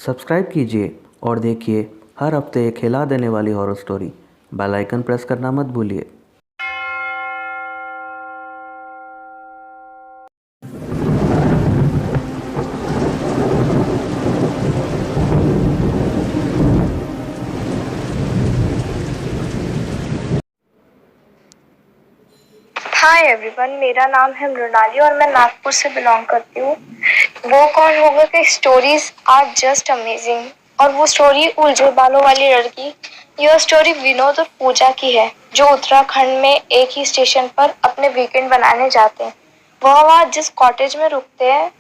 Subscribe कीजिए और देखिए हर हफ्ते एक हिला देने वाली horror story. Bell icon press करना मत भूलिए। हाय एवरीवन, मेरा नाम है मृणाली और मैं नागपुर से बिलोंग करती हूँ। वो कौन होगा कि स्टोरीज आर जस्ट अमेजिंग। और वो स्टोरी उलझे बालों वाली लड़की, यह स्टोरी विनोद और पूजा की है, जो उत्तराखंड में एक ही स्टेशन पर अपने वीकेंड बनाने जाते हैं। वहाँ जिस कॉटेज में रुकते हैं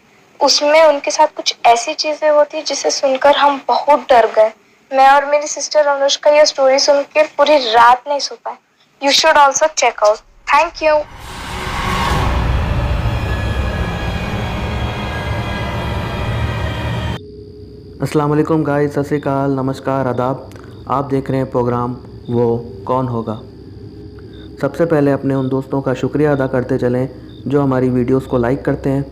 उसमें उनके साथ कुछ ऐसी चीजें होती जिसे सुनकर हम बहुत डर गए। मैं और मेरी सिस्टर अनुष्का यह स्टोरी सुनकर पूरी रात नहीं सो पाए। You should also check out. Thank you. अस्सलाम वालेकुम गाइस, सत श्री अकाल, नमस्कार, आदाब। आप देख रहे हैं प्रोग्राम वो कौन होगा। सबसे पहले अपने उन दोस्तों का शुक्रिया अदा करते चलें जो हमारी वीडियोस को लाइक करते हैं,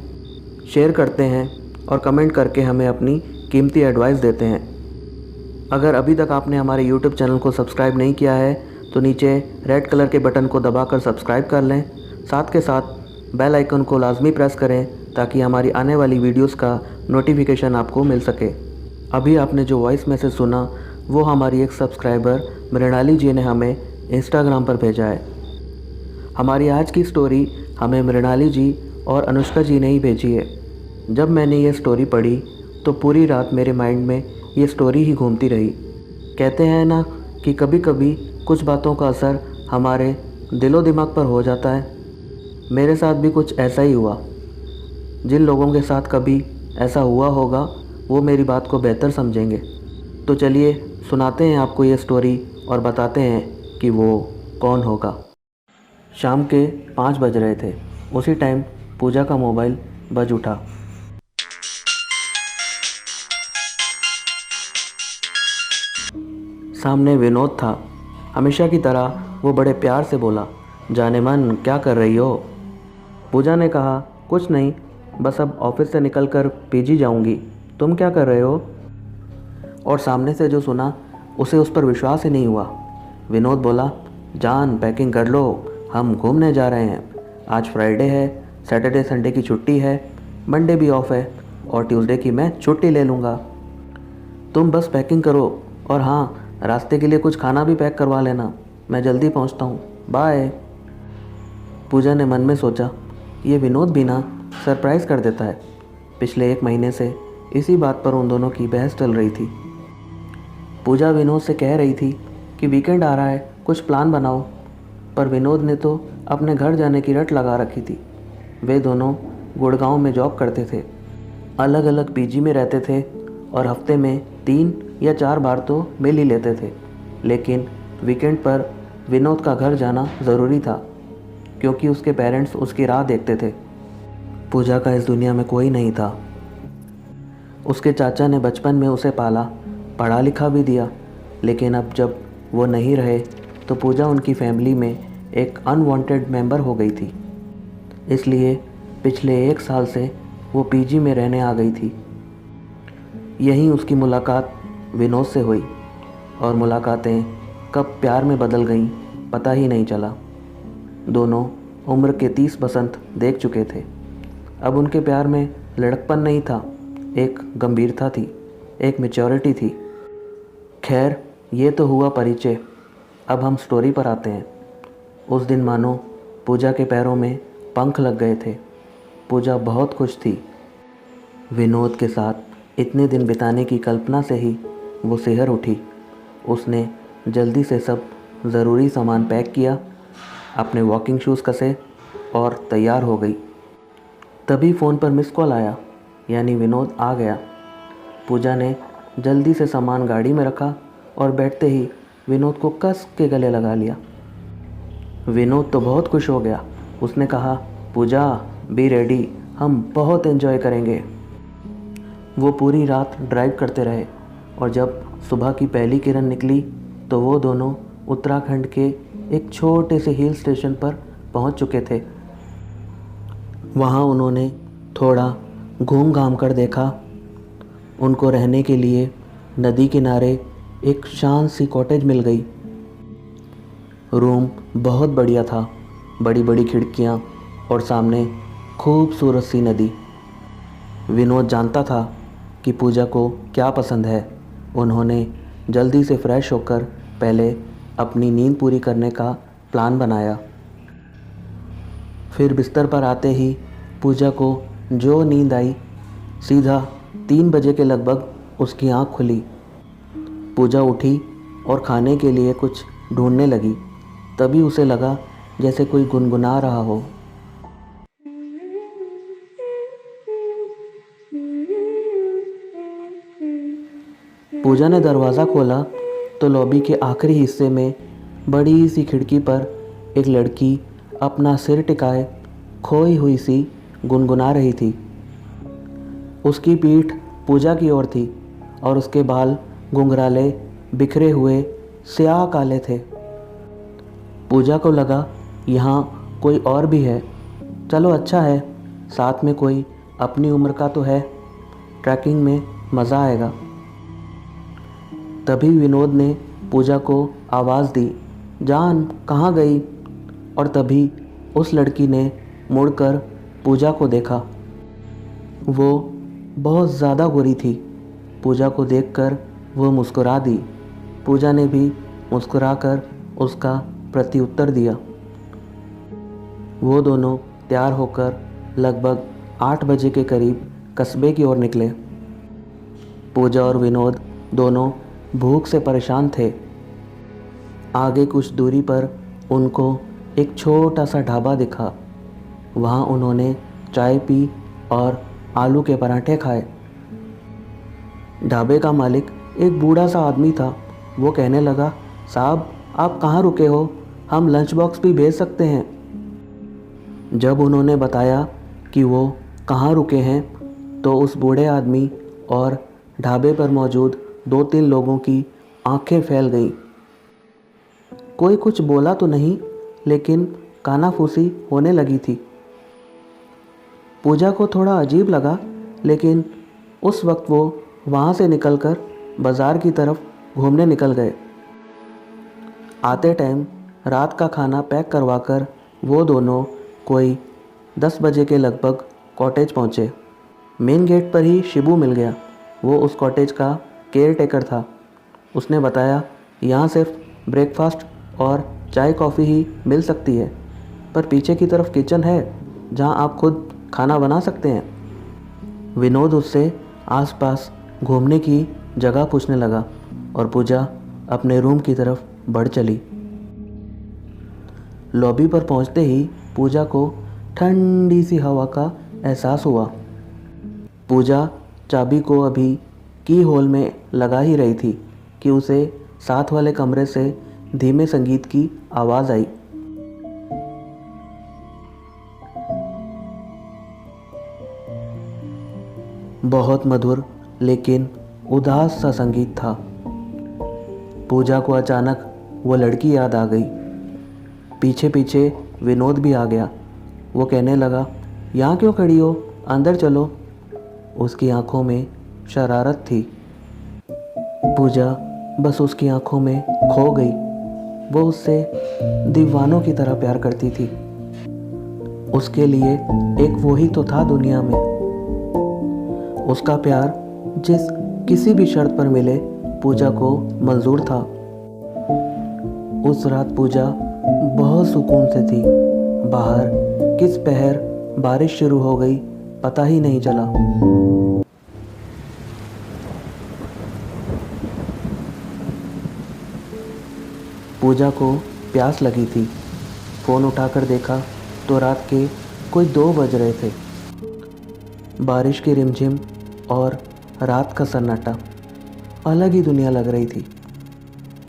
शेयर करते हैं और कमेंट करके हमें अपनी कीमती एडवाइस देते हैं। अगर अभी तक आपने हमारे यूट्यूब चैनल को सब्सक्राइब नहीं किया है तो नीचे रेड कलर के बटन को दबाकर सब्सक्राइब कर लें। साथ के साथ बेल आइकन को लाजमी प्रेस करें ताकि हमारी आने वाली वीडियोस का नोटिफिकेशन आपको मिल सके। अभी आपने जो वॉइस मैसेज सुना वो हमारी एक सब्सक्राइबर मृणाली जी ने हमें इंस्टाग्राम पर भेजा है। हमारी आज की स्टोरी हमें मृणाली जी और अनुष्का जी ने ही भेजी है। जब मैंने ये स्टोरी पढ़ी तो पूरी रात मेरे माइंड में ये स्टोरी ही घूमती रही। कहते हैं ना कि कभी कभी कुछ बातों का असर हमारे दिलो दिमाग पर हो जाता है। मेरे साथ भी कुछ ऐसा ही हुआ। जिन लोगों के साथ कभी ऐसा हुआ होगा वो मेरी बात को बेहतर समझेंगे। तो चलिए सुनाते हैं आपको ये स्टोरी और बताते हैं कि वो कौन होगा। शाम के 5 बज रहे थे। उसी टाइम पूजा का मोबाइल बज उठा। सामने विनोद था। हमेशा की तरह वो बड़े प्यार से बोला, जाने मन क्या कर रही हो। पूजा ने कहा, कुछ नहीं, बस अब ऑफिस से निकलकर पीजी जाऊंगी। तुम क्या कर रहे हो? और सामने से जो सुना उसे उस पर विश्वास ही नहीं हुआ। विनोद बोला, जान पैकिंग कर लो, हम घूमने जा रहे हैं। आज फ्राइडे है, सैटरडे संडे की छुट्टी है, मंडे भी ऑफ है और ट्यूसडे की मैं छुट्टी ले लूँगा। तुम बस पैकिंग करो और हाँ, रास्ते के लिए कुछ खाना भी पैक करवा लेना। मैं जल्दी पहुँचता हूँ, बाय। पूजा ने मन में सोचा, ये विनोद भी ना सरप्राइज़ कर देता है। पिछले 1 महीने से इसी बात पर उन दोनों की बहस चल रही थी। पूजा विनोद से कह रही थी कि वीकेंड आ रहा है, कुछ प्लान बनाओ, पर विनोद ने तो अपने घर जाने की रट लगा रखी थी। वे दोनों गुड़गांव में जॉब करते थे, अलग अलग पीजी में रहते थे और हफ्ते में 3 या 4 बार तो मिल ही लेते थे। लेकिन वीकेंड पर विनोद का घर जाना ज़रूरी था क्योंकि उसके पेरेंट्स उसकी राह देखते थे। पूजा का इस दुनिया में कोई नहीं था। उसके चाचा ने बचपन में उसे पाला, पढ़ा लिखा भी दिया, लेकिन अब जब वो नहीं रहे तो पूजा उनकी फैमिली में एक अनवांटेड मेंबर हो गई थी। इसलिए पिछले 1 साल से वो पीजी में रहने आ गई थी। यहीं उसकी मुलाकात विनोद से हुई और मुलाकातें कब प्यार में बदल गईं पता ही नहीं चला। दोनों उम्र के 30 बसंत देख चुके थे। अब उनके प्यार में लड़कपन नहीं था, एक गंभीरता थी, एक मैच्योरिटी थी। खैर, ये तो हुआ परिचय। अब हम स्टोरी पर आते हैं। उस दिन मानो पूजा के पैरों में पंख लग गए थे। पूजा बहुत खुश थी। विनोद के साथ इतने दिन बिताने की कल्पना से ही वो सिहर उठी। उसने जल्दी से सब ज़रूरी सामान पैक किया, अपने वॉकिंग शूज़ कसे और तैयार हो गई। तभी फ़ोन पर मिस कॉल आया, यानी विनोद आ गया। पूजा ने जल्दी से सामान गाड़ी में रखा और बैठते ही विनोद को कस के गले लगा लिया। विनोद तो बहुत खुश हो गया। उसने कहा, पूजा बी रेडी, हम बहुत एंजॉय करेंगे। वो पूरी रात ड्राइव करते रहे और जब सुबह की पहली किरण निकली तो वो दोनों उत्तराखंड के एक छोटे से हिल स्टेशन पर पहुंच चुके थे। वहाँ उन्होंने थोड़ा घूम घाम कर देखा उनको रहने के लिए नदी किनारे एक शांत सी कॉटेज मिल गई। रूम बहुत बढ़िया था, बड़ी बड़ी खिड़कियाँ और सामने खूबसूरत सी नदी। विनोद जानता था कि पूजा को क्या पसंद है। उन्होंने जल्दी से फ्रेश होकर पहले अपनी नींद पूरी करने का प्लान बनाया। फिर बिस्तर पर आते ही पूजा को जो नींद आई, सीधा 3 बजे के लगभग उसकी आँख खुली। पूजा उठी और खाने के लिए कुछ ढूंढने लगी। तभी उसे लगा जैसे कोई गुनगुना रहा हो। पूजा ने दरवाज़ा खोला तो लॉबी के आखिरी हिस्से में बड़ी सी खिड़की पर एक लड़की अपना सिर टिकाए खोई हुई सी गुनगुना रही थी। उसकी पीठ पूजा की ओर थी और उसके बाल घुंघराले बिखरे हुए स्याह काले थे। पूजा को लगा यहाँ कोई और भी है। चलो अच्छा है, साथ में कोई अपनी उम्र का तो है, ट्रैकिंग में मज़ा आएगा। तभी विनोद ने पूजा को आवाज़ दी, जान कहाँ गई? और तभी उस लड़की ने मुड़कर पूजा को देखा। वो बहुत ज़्यादा गोरी थी। पूजा को देखकर वो मुस्कुरा दी। पूजा ने भी मुस्कुराकर उसका प्रत्युत्तर दिया। वो दोनों तैयार होकर लगभग 8 बजे के करीब कस्बे की ओर निकले। पूजा और विनोद दोनों भूख से परेशान थे। आगे कुछ दूरी पर उनको एक छोटा सा ढाबा दिखा। वहाँ उन्होंने चाय पी और आलू के पराठे खाए। ढाबे का मालिक एक बूढ़ा सा आदमी था। वो कहने लगा, साहब आप कहाँ रुके हो? हम लंच बॉक्स भी भेज सकते हैं। जब उन्होंने बताया कि वो कहाँ रुके हैं तो उस बूढ़े आदमी और ढाबे पर मौजूद 2-3 लोगों की आंखें फैल गईं। कोई कुछ बोला तो नहीं, लेकिन कानाफूसी होने लगी थी। पूजा को थोड़ा अजीब लगा, लेकिन उस वक्त वो वहाँ से निकलकर बाज़ार की तरफ घूमने निकल गए। आते टाइम रात का खाना पैक करवाकर वो दोनों कोई 10 बजे के लगभग कॉटेज पहुँचे। मेन गेट पर ही शिबू मिल गया। वो उस कॉटेज का केयर टेकर था। उसने बताया, यहाँ सिर्फ ब्रेकफास्ट और चाय कॉफ़ी ही मिल सकती है, पर पीछे की तरफ किचन है जहाँ आप खुद खाना बना सकते हैं। विनोद उससे आसपास घूमने की जगह पूछने लगा और पूजा अपने रूम की तरफ बढ़ चली। लॉबी पर पहुँचते ही पूजा को ठंडी सी हवा का एहसास हुआ। पूजा चाबी को अभी की होल में लगा ही रही थी कि उसे साथ वाले कमरे से धीमे संगीत की आवाज़ आई। बहुत मधुर लेकिन उदास सा संगीत था। पूजा को अचानक वो लड़की याद आ गई। पीछे पीछे विनोद भी आ गया। वो कहने लगा, यहाँ क्यों खड़ी हो? अंदर चलो। उसकी आंखों में शरारत थी। पूजा बस उसकी आंखों में खो गई। वो उससे दीवानों की तरह प्यार करती थी। उसके लिए एक वो ही तो था दुनिया में। उसका प्यार जिस किसी भी शर्त पर मिले पूजा को मंजूर था। उस रात पूजा बहुत सुकून से थी। बाहर किस पहर बारिश शुरू हो गई पता ही नहीं चला। पूजा को प्यास लगी थी। फ़ोन उठाकर देखा तो रात के कोई 2 बज रहे थे। बारिश की रिमझिम और रात का सन्नाटा अलग ही दुनिया लग रही थी।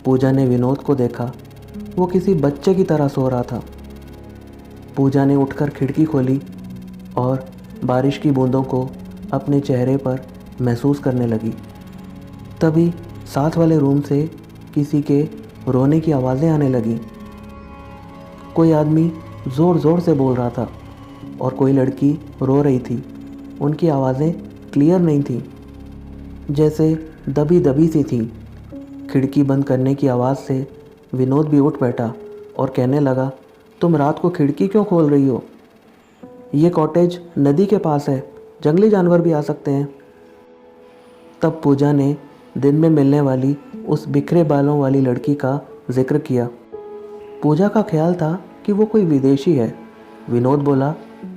पूजा ने विनोद को देखा। वो किसी बच्चे की तरह सो रहा था। पूजा ने उठकर खिड़की खोली और बारिश की बूंदों को अपने चेहरे पर महसूस करने लगी। तभी साथ वाले रूम से किसी के रोने की आवाज़ें आने लगीं। कोई आदमी ज़ोर ज़ोर से बोल रहा था और कोई लड़की रो रही थी। उनकी आवाज़ें क्लियर नहीं थी। जैसे दबी दबी सी थी। खिड़की बंद करने की आवाज़ से विनोद भी उठ बैठा और कहने लगा, तुम रात को खिड़की क्यों खोल रही हो? ये कॉटेज नदी के पास है, जंगली जानवर भी आ सकते हैं। तब पूजा ने दिन में मिलने वाली उस बिखरे बालों वाली लड़की का जिक्र किया। पूजा का ख्याल था कि वो कोई विदेशी है। विनोद बोला,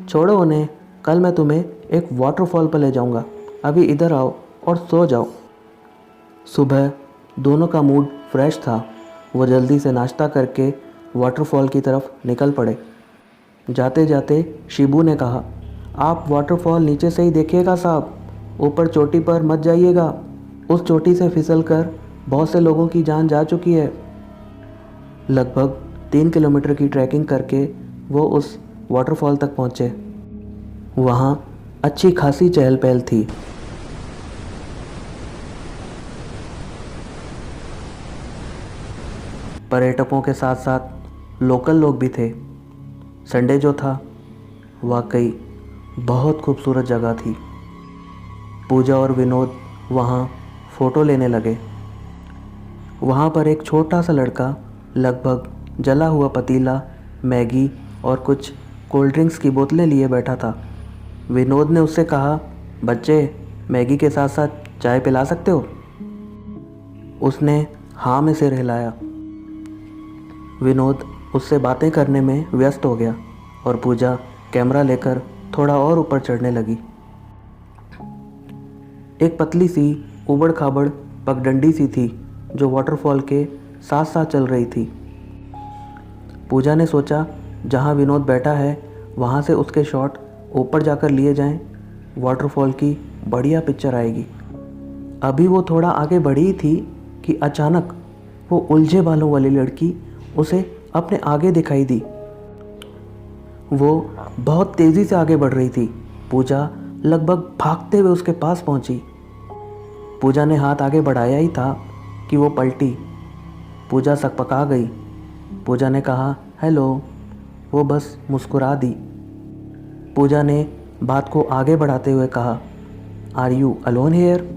छोड़ो उन्हें, कल मैं तुम्हें एक वाटरफॉल पर ले जाऊंगा। अभी इधर आओ और सो जाओ। सुबह दोनों का मूड फ्रेश था। वो जल्दी से नाश्ता करके वाटरफॉल की तरफ निकल पड़े। जाते जाते शिबू ने कहा, आप वाटरफॉल नीचे से ही देखिएगा साहब, ऊपर चोटी पर मत जाइएगा। उस चोटी से फिसलकर बहुत से लोगों की जान जा चुकी है। लगभग 3 किलोमीटर की ट्रैकिंग करके वो उस वाटरफॉल तक पहुँचे। वहाँ अच्छी खासी चहल पहल थी। पर्यटकों के साथ साथ लोकल लोग भी थे। संडे जो था, वाकई बहुत खूबसूरत जगह थी। पूजा और विनोद वहाँ फ़ोटो लेने लगे। वहाँ पर एक छोटा सा लड़का लगभग जला हुआ पतीला, मैगी और कुछ कोल्ड ड्रिंक्स की बोतलें लिए बैठा था। विनोद ने उससे कहा, बच्चे, मैगी के साथ साथ चाय पिला सकते हो? उसने हाँ में सिर हिलाया। विनोद उससे बातें करने में व्यस्त हो गया और पूजा कैमरा लेकर थोड़ा और ऊपर चढ़ने लगी। एक पतली सी उबड़ खाबड़ पगडंडी सी थी जो वाटरफॉल के साथ साथ चल रही थी। पूजा ने सोचा, जहाँ विनोद बैठा है वहाँ से उसके शॉट ऊपर जाकर लिए जाएं, वाटरफॉल की बढ़िया पिक्चर आएगी। अभी वो थोड़ा आगे बढ़ी ही थी कि अचानक वो उलझे बालों वाली लड़की उसे अपने आगे दिखाई दी। वो बहुत तेज़ी से आगे बढ़ रही थी। पूजा लगभग भागते हुए उसके पास पहुंची। पूजा ने हाथ आगे बढ़ाया ही था कि वो पलटी। पूजा सकपका गई। पूजा ने कहा, हेलो। वो बस मुस्कुरा दी। पूजा ने बात को आगे बढ़ाते हुए कहा, आर यू अलोन हेयर?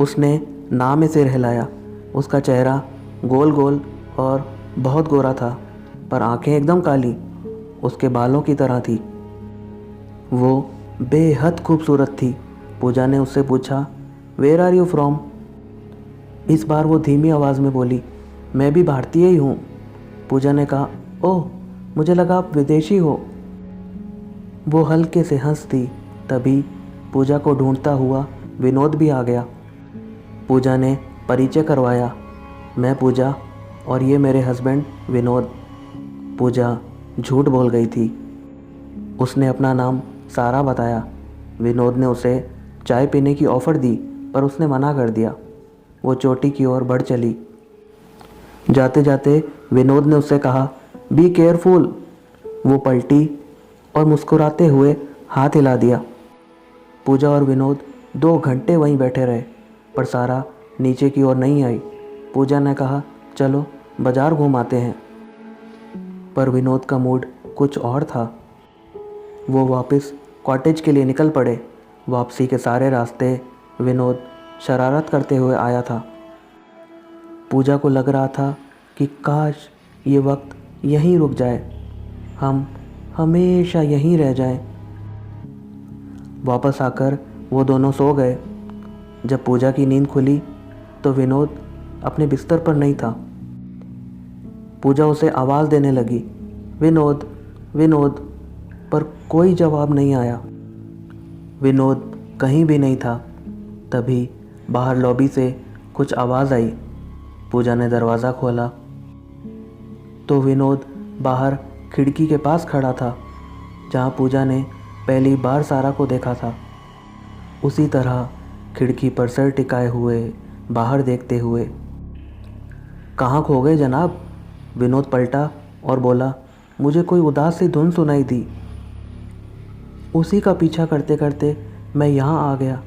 उसने ना में सिर हिलाया। उसका चेहरा गोल गोल और बहुत गोरा था, पर आंखें एकदम काली, उसके बालों की तरह थी। वो बेहद खूबसूरत थी। पूजा ने उससे पूछा, वेयर आर यू फ्रॉम? इस बार वो धीमी आवाज़ में बोली, मैं भी भारतीय ही हूँ। पूजा ने कहा, ओह, मुझे लगा आप विदेशी हो। वो हल्के से हंस दी। तभी पूजा को ढूंढता हुआ विनोद भी आ गया। पूजा ने परिचय करवाया, मैं पूजा और ये मेरे हस्बैंड विनोद। पूजा झूठ बोल गई थी। उसने अपना नाम सारा बताया। विनोद ने उसे चाय पीने की ऑफ़र दी, पर उसने मना कर दिया। वो चोटी की ओर बढ़ चली। जाते जाते विनोद ने उससे कहा, बी केयरफुल। वो पलटी और मुस्कुराते हुए हाथ हिला दिया। पूजा और विनोद 2 घंटे वहीं बैठे रहे, पर सारा नीचे की ओर नहीं आई। पूजा ने कहा, चलो बाज़ार घूम आते हैं। पर विनोद का मूड कुछ और था। वो वापस कॉटेज के लिए निकल पड़े। वापसी के सारे रास्ते विनोद शरारत करते हुए आया था। पूजा को लग रहा था कि काश ये वक्त यहीं रुक जाए, हम हमेशा यहीं रह जाएं। वापस आकर वो दोनों सो गए। जब पूजा की नींद खुली तो विनोद अपने बिस्तर पर नहीं था। पूजा उसे आवाज़ देने लगी, विनोद विनोद, पर कोई जवाब नहीं आया। विनोद कहीं भी नहीं था। तभी बाहर लॉबी से कुछ आवाज़ आई। पूजा ने दरवाज़ा खोला तो विनोद बाहर खिड़की के पास खड़ा था, जहाँ पूजा ने पहली बार सारा को देखा था। उसी तरह खिड़की पर सर टिकाए हुए बाहर देखते हुए। कहाँ खो गए जनाब? विनोद पलटा और बोला, मुझे कोई उदास सी धुन सुनाई दी। उसी का पीछा करते करते मैं यहाँ आ गया।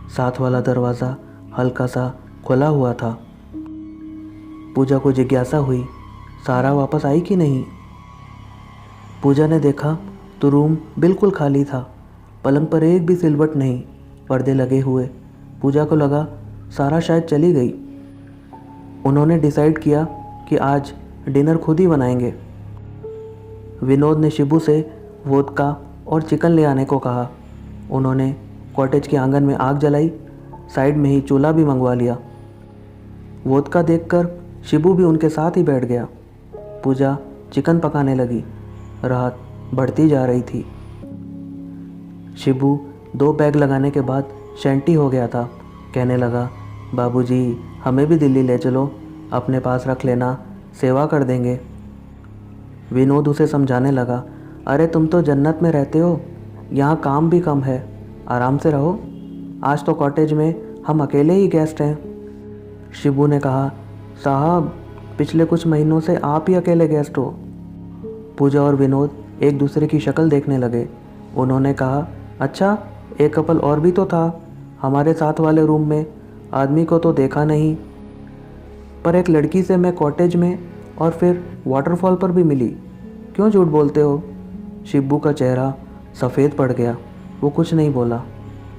साथ वाला दरवाज़ा हल्का सा खुला हुआ था। पूजा को जिज्ञासा हुई, सारा वापस आई कि नहीं। पूजा ने देखा तो रूम बिल्कुल खाली था। पलंग पर एक भी सिलवट नहीं, पर्दे लगे हुए, पूजा को लगा सारा शायद चली गई। उन्होंने डिसाइड किया कि आज डिनर खुद ही बनाएंगे। विनोद ने शिबू से वोदका और चिकन ले आने को कहा। उन्होंने कॉटेज के आंगन में आग जलाई, साइड में ही चूल्हा भी मंगवा लिया। वोदका देखकर शिबू भी उनके साथ ही बैठ गया। पूजा चिकन पकाने लगी। रात बढ़ती जा रही थी। शिबू 2 पैग लगाने के बाद शैंटी हो गया था। कहने लगा, बाबूजी हमें भी दिल्ली ले चलो, अपने पास रख लेना, सेवा कर देंगे। विनोद उसे समझाने लगा, अरे तुम तो जन्नत में रहते हो, यहाँ काम भी कम है, आराम से रहो। आज तो कॉटेज में हम अकेले ही गेस्ट हैं। शिबू ने कहा, साहब पिछले कुछ महीनों से आप ही अकेले गेस्ट हो। पूजा और विनोद एक दूसरे की शक्ल देखने लगे। उन्होंने कहा, अच्छा एक कपल और भी तो था हमारे साथ वाले रूम में, आदमी को तो देखा नहीं, पर एक लड़की से मैं कॉटेज में और फिर वाटरफॉल पर भी मिली। क्यों झूठ बोलते हो? शिबू का चेहरा सफ़ेद पड़ गया। वो कुछ नहीं बोला।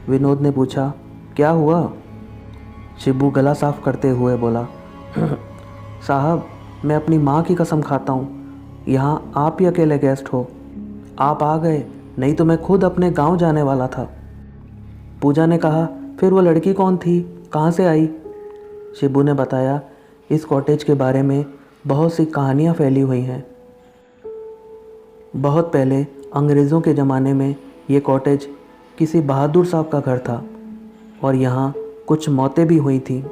विनोद ने पूछा, क्या हुआ? शिबू गला साफ करते हुए बोला, साहब मैं अपनी माँ की कसम खाता हूँ, यहाँ आप ही अकेले गेस्ट हो। आप आ गए, नहीं तो मैं खुद अपने गांव जाने वाला था। पूजा ने कहा, फिर वो लड़की कौन थी, कहाँ से आई? शिबू ने बताया, इस कॉटेज के बारे में बहुत सी कहानियाँ फैली हुई हैं। बहुत पहले अंग्रेज़ों के ज़माने में ये कॉटेज किसी बहादुर साहब का घर था और यहाँ कुछ मौतें भी हुई थीं।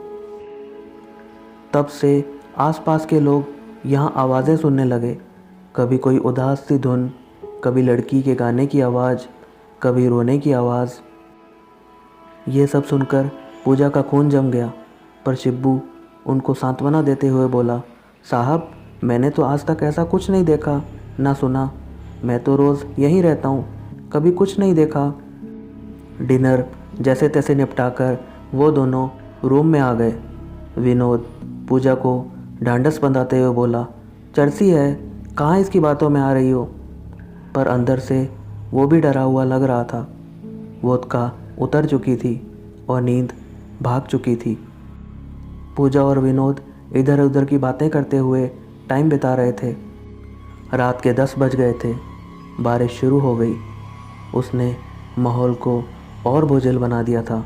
तब से आसपास के लोग यहाँ आवाज़ें सुनने लगे। कभी कोई उदास सी धुन, कभी लड़की के गाने की आवाज़, कभी रोने की आवाज़। ये सब सुनकर पूजा का खून जम गया, पर शिबू उनको सांत्वना देते हुए बोला, साहब मैंने तो आज तक ऐसा कुछ नहीं देखा ना सुना, मैं तो रोज़ यहीं रहता हूँ, कभी कुछ नहीं देखा। डिनर जैसे तैसे निपटाकर वो दोनों रूम में आ गए। विनोद पूजा को ढांढस बंधाते हुए बोला, चर्सी है, कहाँ इसकी बातों में आ रही हो? पर अंदर से वो भी डरा हुआ लग रहा था। वोदका उतर चुकी थी और नींद भाग चुकी थी। पूजा और विनोद इधर उधर की बातें करते हुए टाइम बिता रहे थे। रात के 10 बज गए थे। बारिश शुरू हो गई। उसने माहौल को और बोझिल बना दिया था।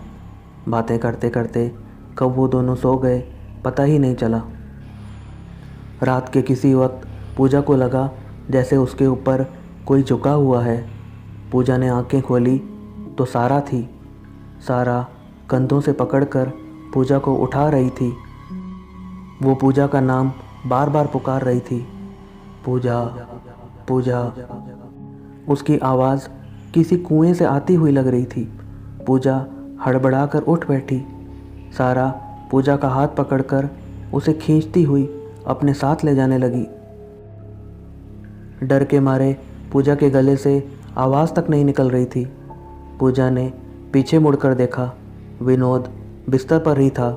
बातें करते करते कब वो दोनों सो गए पता ही नहीं चला। रात के किसी वक्त पूजा को लगा जैसे उसके ऊपर कोई झुका हुआ है। पूजा ने आंखें खोली तो सारा थी। सारा कंधों से पकड़कर पूजा को उठा रही थी। वो पूजा का नाम बार बार पुकार रही थी, पूजा पूजा। उसकी आवाज़ किसी कुएं से आती हुई लग रही थी। पूजा हड़बड़ाकर उठ बैठी। सारा पूजा का हाथ पकड़कर उसे खींचती हुई अपने साथ ले जाने लगी। डर के मारे पूजा के गले से आवाज़ तक नहीं निकल रही थी। पूजा ने पीछे मुड़कर देखा, विनोद बिस्तर पर ही था।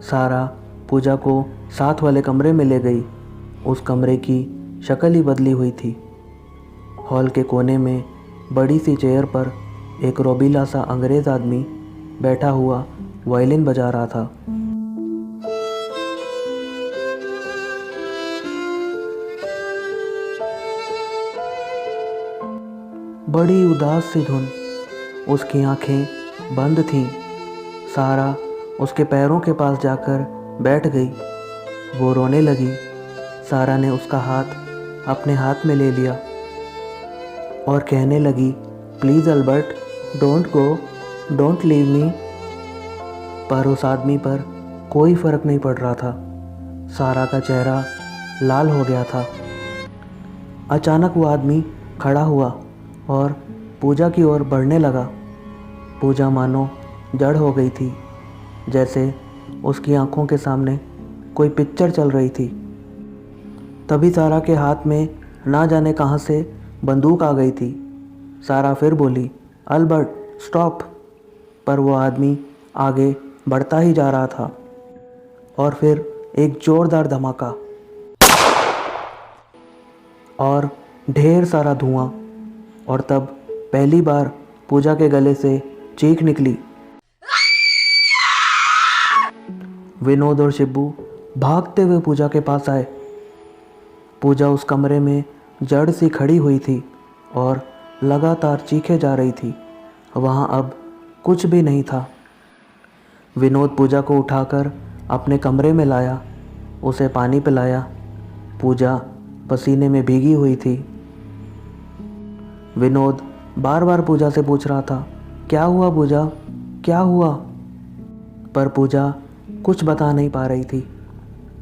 सारा पूजा को साथ वाले कमरे में ले गई। उस कमरे की शक्ल ही बदली हुई थी। हॉल के कोने में बड़ी सी चेयर पर एक रोबीला सा अंग्रेज़ आदमी बैठा हुआ वायलिन बजा रहा था। बड़ी उदास सी धुन। उसकी आंखें बंद थीं। सारा उसके पैरों के पास जाकर बैठ गई। वो रोने लगी। सारा ने उसका हाथ अपने हाथ में ले लिया और कहने लगी, please Albert, don't go, don't leave me. पर उस आदमी पर कोई फ़र्क नहीं पड़ रहा था। सारा का चेहरा लाल हो गया था। अचानक वो आदमी खड़ा हुआ और पूजा की ओर बढ़ने लगा। पूजा मानो जड़ हो गई थी, जैसे उसकी आंखों के सामने कोई पिक्चर चल रही थी। तभी सारा के हाथ में ना जाने कहाँ से बंदूक आ गई थी। सारा फिर बोली, अल्बर्ट स्टॉप। पर वो आदमी आगे बढ़ता ही जा रहा था और फिर एक ज़ोरदार धमाका और ढेर सारा धुआं। और तब पहली बार पूजा के गले से चीख निकली, विनोद और शिब्बू भागते हुए पूजा के पास आए। पूजा उस कमरे में जड़ सी खड़ी हुई थी और लगातार चीखे जा रही थी। वहाँ अब कुछ भी नहीं था। विनोद पूजा को उठाकर अपने कमरे में लाया, उसे पानी पिलाया। पूजा पसीने में भीगी हुई थी। विनोद बार बार पूजा से पूछ रहा था, क्या हुआ पूजा, क्या हुआ? पर पूजा कुछ बता नहीं पा रही थी।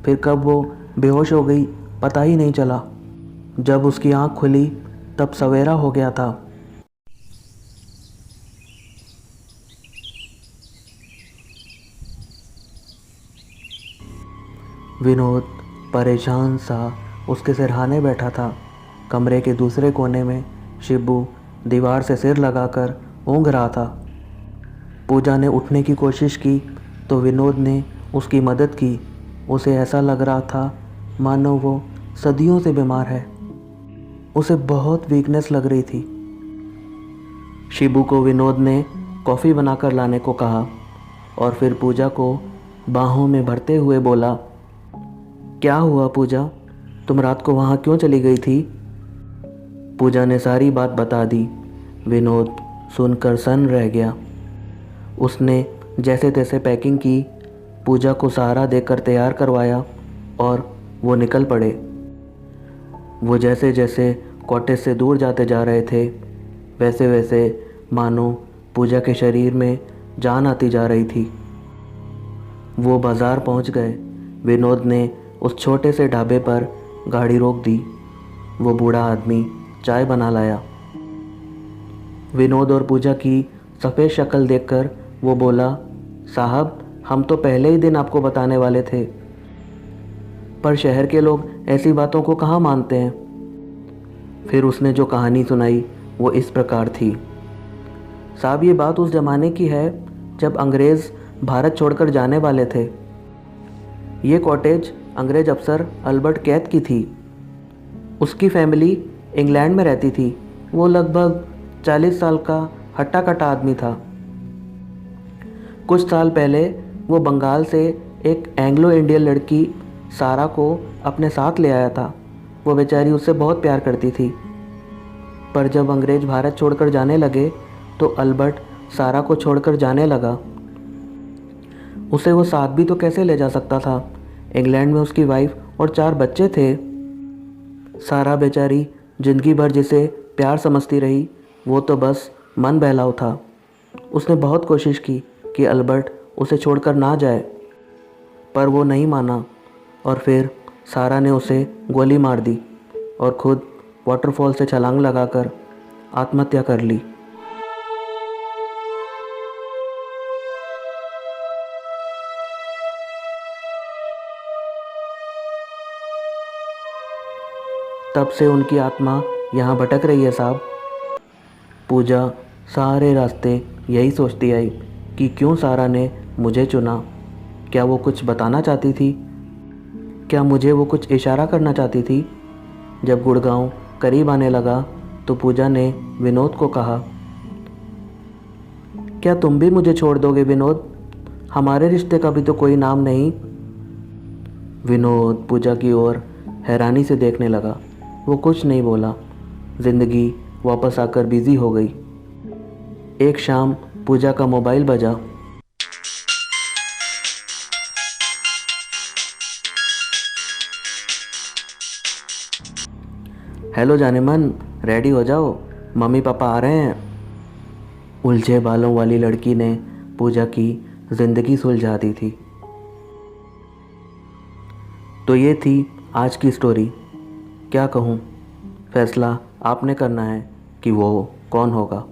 फिर कब वो बेहोश हो गई पता ही नहीं चला। जब उसकी आंख खुली तब सवेरा हो गया था। विनोद परेशान सा उसके सिरहाने बैठा था। कमरे के दूसरे कोने में शिब्बू दीवार से सिर लगाकर ऊँघ रहा था। पूजा ने उठने की कोशिश की तो विनोद ने उसकी मदद की। उसे ऐसा लग रहा था मानो वो सदियों से बीमार है। उसे बहुत वीकनेस लग रही थी। शिबू को विनोद ने कॉफ़ी बनाकर लाने को कहा और फिर पूजा को बाहों में भरते हुए बोला, क्या हुआ पूजा, तुम रात को वहाँ क्यों चली गई थी? पूजा ने सारी बात बता दी। विनोद सुनकर सन्न रह गया। उसने जैसे तैसे पैकिंग की, पूजा को सहारा देकर तैयार करवाया और वो निकल पड़े। वो जैसे जैसे कॉटेज से दूर जाते जा रहे थे वैसे वैसे मानो पूजा के शरीर में जान आती जा रही थी। वो बाज़ार पहुंच गए। विनोद ने उस छोटे से ढाबे पर गाड़ी रोक दी। वो बूढ़ा आदमी चाय बना लाया। विनोद और पूजा की सफ़ेद शक्ल देखकर वो बोला, साहब हम तो पहले ही दिन आपको बताने वाले थे, पर शहर के लोग ऐसी बातों को कहाँ मानते हैं। फिर उसने जो कहानी सुनाई वो इस प्रकार थी। साहब ये बात उस ज़माने की है जब अंग्रेज़ भारत छोड़कर जाने वाले थे। ये कॉटेज अंग्रेज़ अफसर अल्बर्ट कैद की थी। उसकी फैमिली इंग्लैंड में रहती थी। वो लगभग 40 साल का हट्टा कट्टा आदमी था। कुछ साल पहले वो बंगाल से एक एंग्लो इंडियन लड़की सारा को अपने साथ ले आया था। वो बेचारी उससे बहुत प्यार करती थी। पर जब अंग्रेज़ भारत छोड़कर जाने लगे तो अल्बर्ट सारा को छोड़कर जाने लगा। उसे वो साथ भी तो कैसे ले जा सकता था? इंग्लैंड में उसकी वाइफ और 4 बच्चे थे। सारा बेचारी ज़िंदगी भर जिसे प्यार समझती रही, वो तो बस मन बहलाव था। उसने बहुत कोशिश की कि अल्बर्ट उसे छोड़कर ना जाए, पर वो नहीं माना और फिर सारा ने उसे गोली मार दी और खुद वाटरफॉल से छलांग लगाकर आत्महत्या कर ली। तब से उनकी आत्मा यहाँ भटक रही है साहब। पूजा सारे रास्ते यही सोचती आई कि क्यों सारा ने मुझे चुना। क्या वो कुछ बताना चाहती थी? क्या मुझे वो कुछ इशारा करना चाहती थी? जब गुड़गांव करीब आने लगा तो पूजा ने विनोद को कहा, क्या तुम भी मुझे छोड़ दोगे विनोद? हमारे रिश्ते का भी तो कोई नाम नहीं। विनोद पूजा की ओर हैरानी से देखने लगा। वो कुछ नहीं बोला। ज़िंदगी वापस आकर बिजी हो गई। एक शाम पूजा का मोबाइल बजा। हेलो जाने मन, रेडी हो जाओ, मम्मी पापा आ रहे हैं। उलझे बालों वाली लड़की ने पूजा की ज़िंदगी सुलझा दी थी। तो ये थी आज की स्टोरी। क्या कहूँ, फैसला आपने करना है कि वो कौन होगा।